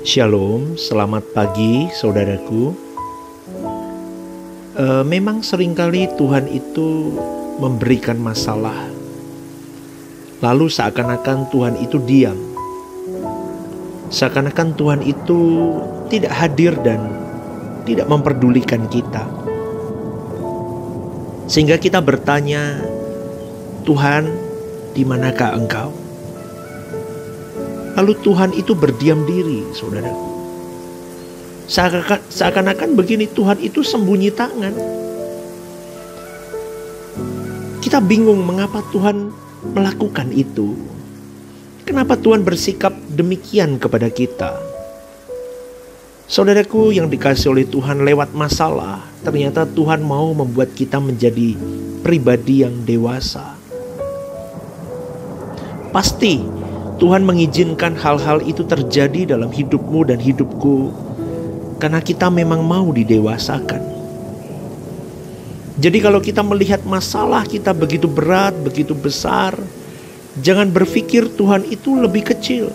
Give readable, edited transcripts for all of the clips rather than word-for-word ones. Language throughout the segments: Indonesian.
Shalom, selamat pagi saudaraku. Memang seringkali Tuhan itu memberikan masalah, lalu seakan-akan Tuhan itu diam. Seakan-akan Tuhan itu tidak hadir dan tidak memperdulikan kita. Sehingga kita bertanya, Tuhan, di manakah Engkau? Lalu Tuhan itu berdiam diri, saudaraku. Seakan-akan begini, Tuhan itu sembunyi tangan. Kita bingung mengapa Tuhan melakukan itu. Kenapa Tuhan bersikap demikian kepada kita? Saudaraku yang dikasihi oleh Tuhan, lewat masalah, ternyata Tuhan mau membuat kita menjadi pribadi yang dewasa. Pasti Tuhan mengizinkan hal-hal itu terjadi dalam hidupmu dan hidupku karena kita memang mau didewasakan. Jadi kalau kita melihat masalah kita begitu berat, begitu besar, jangan berpikir Tuhan itu lebih kecil.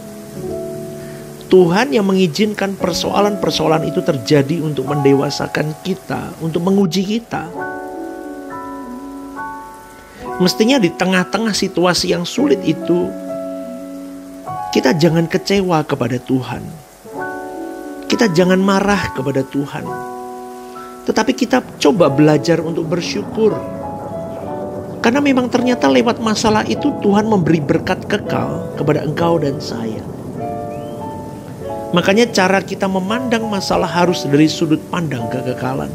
Tuhan yang mengizinkan persoalan-persoalan itu terjadi untuk mendewasakan kita, untuk menguji kita. Mestinya di tengah-tengah situasi yang sulit itu, kita jangan kecewa kepada Tuhan. Kita jangan marah kepada Tuhan. Tetapi kita coba belajar untuk bersyukur. Karena memang ternyata lewat masalah itu Tuhan memberi berkat kekal kepada engkau dan saya. Makanya cara kita memandang masalah harus dari sudut pandang kekekalan.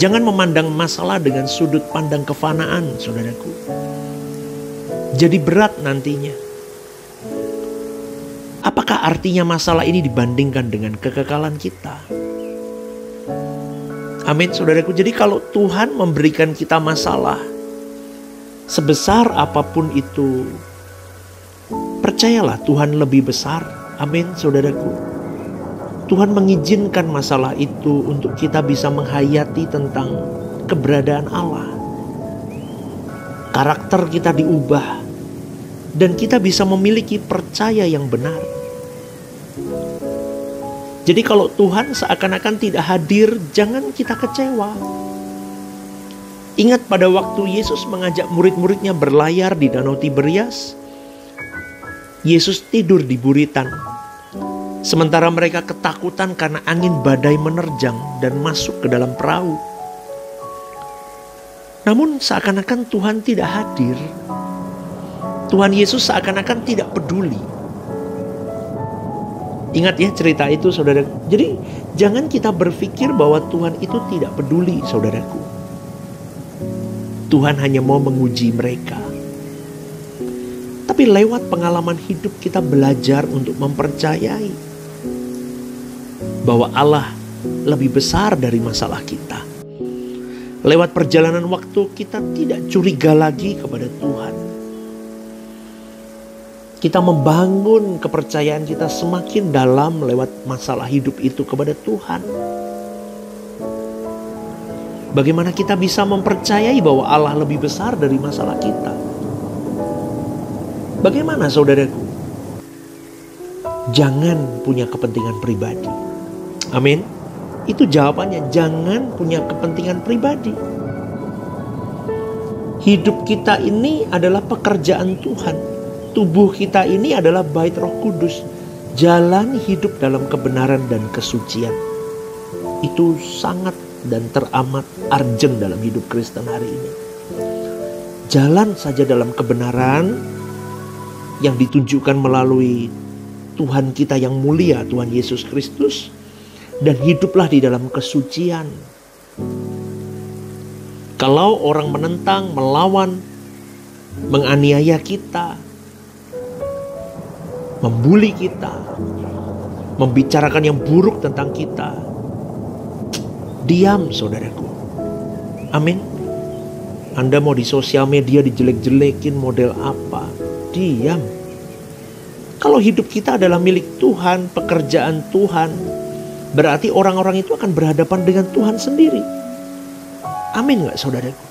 Jangan memandang masalah dengan sudut pandang kefanaan, saudaraku. Jadi berat nantinya. Apakah artinya masalah ini dibandingkan dengan kekekalan kita? Amin, saudaraku. Jadi kalau Tuhan memberikan kita masalah, sebesar apapun itu, percayalah Tuhan lebih besar. Amin, saudaraku. Tuhan mengizinkan masalah itu untuk kita bisa menghayati tentang keberadaan Allah. Karakter kita diubah dan kita bisa memiliki percaya yang benar. Jadi kalau Tuhan seakan-akan tidak hadir, jangan kita kecewa. Ingat pada waktu Yesus mengajak murid-muridnya berlayar di Danau Tiberias, Yesus tidur di buritan. Sementara mereka ketakutan karena angin badai menerjang dan masuk ke dalam perahu. Namun seakan-akan Tuhan tidak hadir. Tuhan Yesus seakan-akan tidak peduli. Ingat ya cerita itu, saudara. Jadi jangan kita berpikir bahwa Tuhan itu tidak peduli, saudaraku. Tuhan hanya mau menguji mereka. Tapi lewat pengalaman hidup kita belajar untuk mempercayai bahwa Allah lebih besar dari masalah kita. Lewat perjalanan waktu kita tidak curiga lagi kepada Tuhan. Kita membangun kepercayaan kita semakin dalam lewat masalah hidup itu kepada Tuhan. Bagaimana kita bisa mempercayai bahwa Allah lebih besar dari masalah kita? Bagaimana, saudaraku? Jangan punya kepentingan pribadi. Amin. Itu jawabannya, jangan punya kepentingan pribadi. Hidup kita ini adalah pekerjaan Tuhan. Tubuh kita ini adalah bait Roh Kudus. Jalan hidup dalam kebenaran dan kesucian. Itu sangat dan teramat urgent dalam hidup Kristen hari ini. Jalan saja dalam kebenaran yang ditunjukkan melalui Tuhan kita yang mulia, Tuhan Yesus Kristus. Dan hiduplah di dalam kesucian. Kalau orang menentang, melawan, menganiaya kita, membuli kita, membicarakan yang buruk tentang kita, diam, saudaraku. Amin. Anda mau di sosial media dijelek-jelekin model apa, diam. Kalau hidup kita adalah milik Tuhan, pekerjaan Tuhan, berarti orang-orang itu akan berhadapan dengan Tuhan sendiri. Amin gak, saudaraku?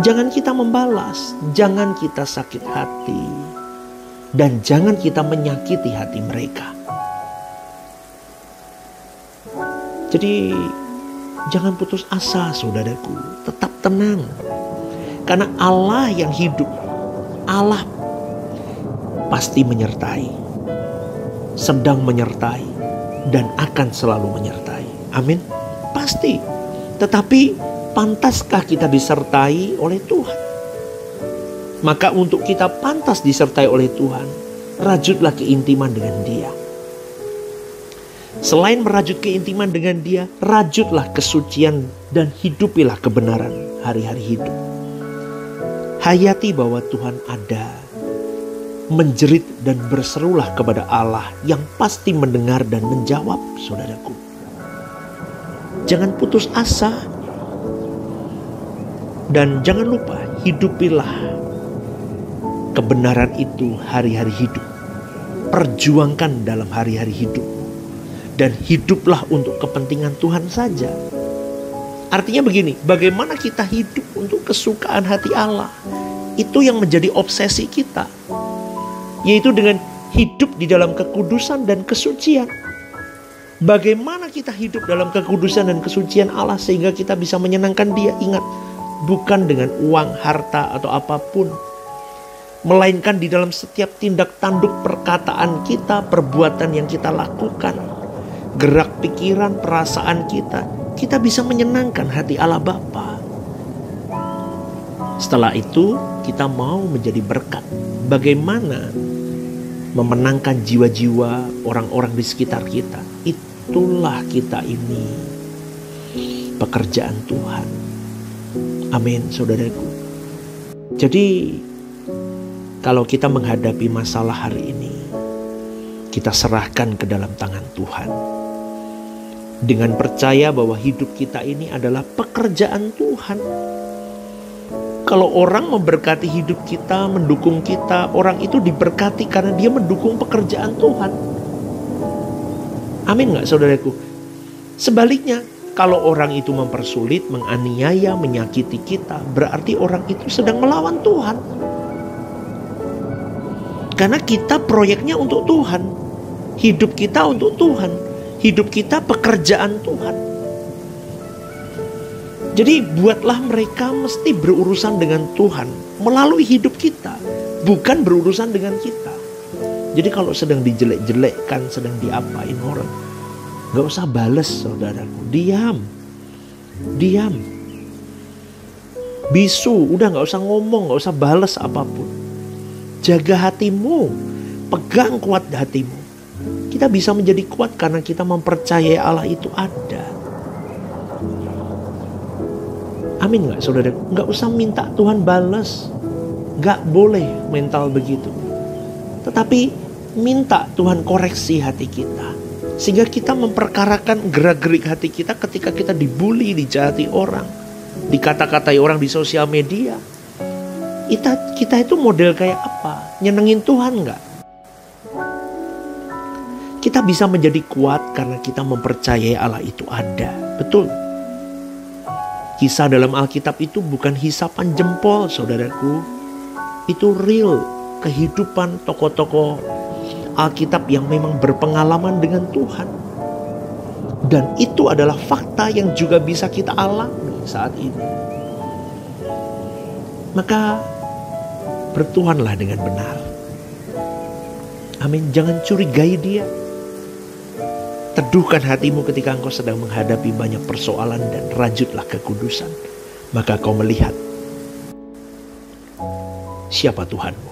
Jangan kita membalas, jangan kita sakit hati. Dan jangan kita menyakiti hati mereka. Jadi jangan putus asa saudaraku. Tetap tenang. Karena Allah yang hidup, Allah pasti menyertai, sedang menyertai, dan akan selalu menyertai. Amin. Pasti. Tetapi pantaskah kita disertai oleh Tuhan? Maka untuk kita pantas disertai oleh Tuhan, rajutlah keintiman dengan Dia. Selain merajut keintiman dengan Dia, rajutlah kesucian dan hidupilah kebenaran hari-hari hidup. Hayati bahwa Tuhan ada. Menjerit dan berserulah kepada Allah yang pasti mendengar dan menjawab, saudaraku. Jangan putus asa. Dan jangan lupa, hidupilah kebenaran itu hari-hari hidup. Perjuangkan dalam hari-hari hidup. Dan hiduplah untuk kepentingan Tuhan saja. Artinya begini, bagaimana kita hidup untuk kesukaan hati Allah. Itu yang menjadi obsesi kita. Yaitu dengan hidup di dalam kekudusan dan kesucian. Bagaimana kita hidup dalam kekudusan dan kesucian Allah sehingga kita bisa menyenangkan Dia. Ingat, bukan dengan uang, harta, atau apapun. Melainkan di dalam setiap tindak tanduk perkataan kita, perbuatan yang kita lakukan. Gerak pikiran, perasaan kita. Kita bisa menyenangkan hati Allah Bapa. Setelah itu kita mau menjadi berkat. Bagaimana memenangkan jiwa-jiwa orang-orang di sekitar kita. Itulah kita ini. Pekerjaan Tuhan. Amin, saudaraku. Jadi kalau kita menghadapi masalah hari ini, kita serahkan ke dalam tangan Tuhan. Dengan percaya bahwa hidup kita ini adalah pekerjaan Tuhan. Kalau orang memberkati hidup kita, mendukung kita, orang itu diberkati karena dia mendukung pekerjaan Tuhan. Amin gak saudaraku? Sebaliknya, kalau orang itu mempersulit, menganiaya, menyakiti kita, berarti orang itu sedang melawan Tuhan. Karena kita proyeknya untuk Tuhan. Hidup kita untuk Tuhan. Hidup kita pekerjaan Tuhan. Jadi buatlah mereka mesti berurusan dengan Tuhan melalui hidup kita, bukan berurusan dengan kita. Jadi kalau sedang dijelek-jelekkan, sedang diapain orang, gak usah bales saudaraku, diam. Bisu, udah gak usah ngomong, gak usah bales apapun. Jaga hatimu, pegang kuat hatimu. Kita bisa menjadi kuat karena kita mempercayai Allah itu ada. Amin gak saudara? Gak usah minta Tuhan balas. Gak boleh mental begitu. Tetapi minta Tuhan koreksi hati kita. Sehingga kita memperkarakan gerak-gerik hati kita ketika kita dibully, dijahati orang, dikata-katai orang di sosial media. Kita itu model kayak apa? Nyenengin Tuhan gak? Kita bisa menjadi kuat karena kita mempercayai Allah itu ada. Betul. Kisah dalam Alkitab itu bukan hisapan jempol, saudaraku. Itu real, kehidupan tokoh-tokoh Alkitab yang memang berpengalaman dengan Tuhan. Dan itu adalah fakta yang juga bisa kita alami saat ini. Maka bertuhanlah dengan benar. Amin. Jangan curigai Dia. Teduhkan hatimu ketika engkau sedang menghadapi banyak persoalan dan rajutlah kekudusan. Maka kau melihat siapa Tuhanmu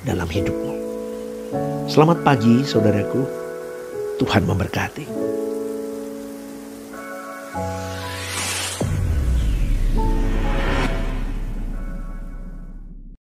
dalam hidupmu. Selamat pagi saudaraku. Tuhan memberkati.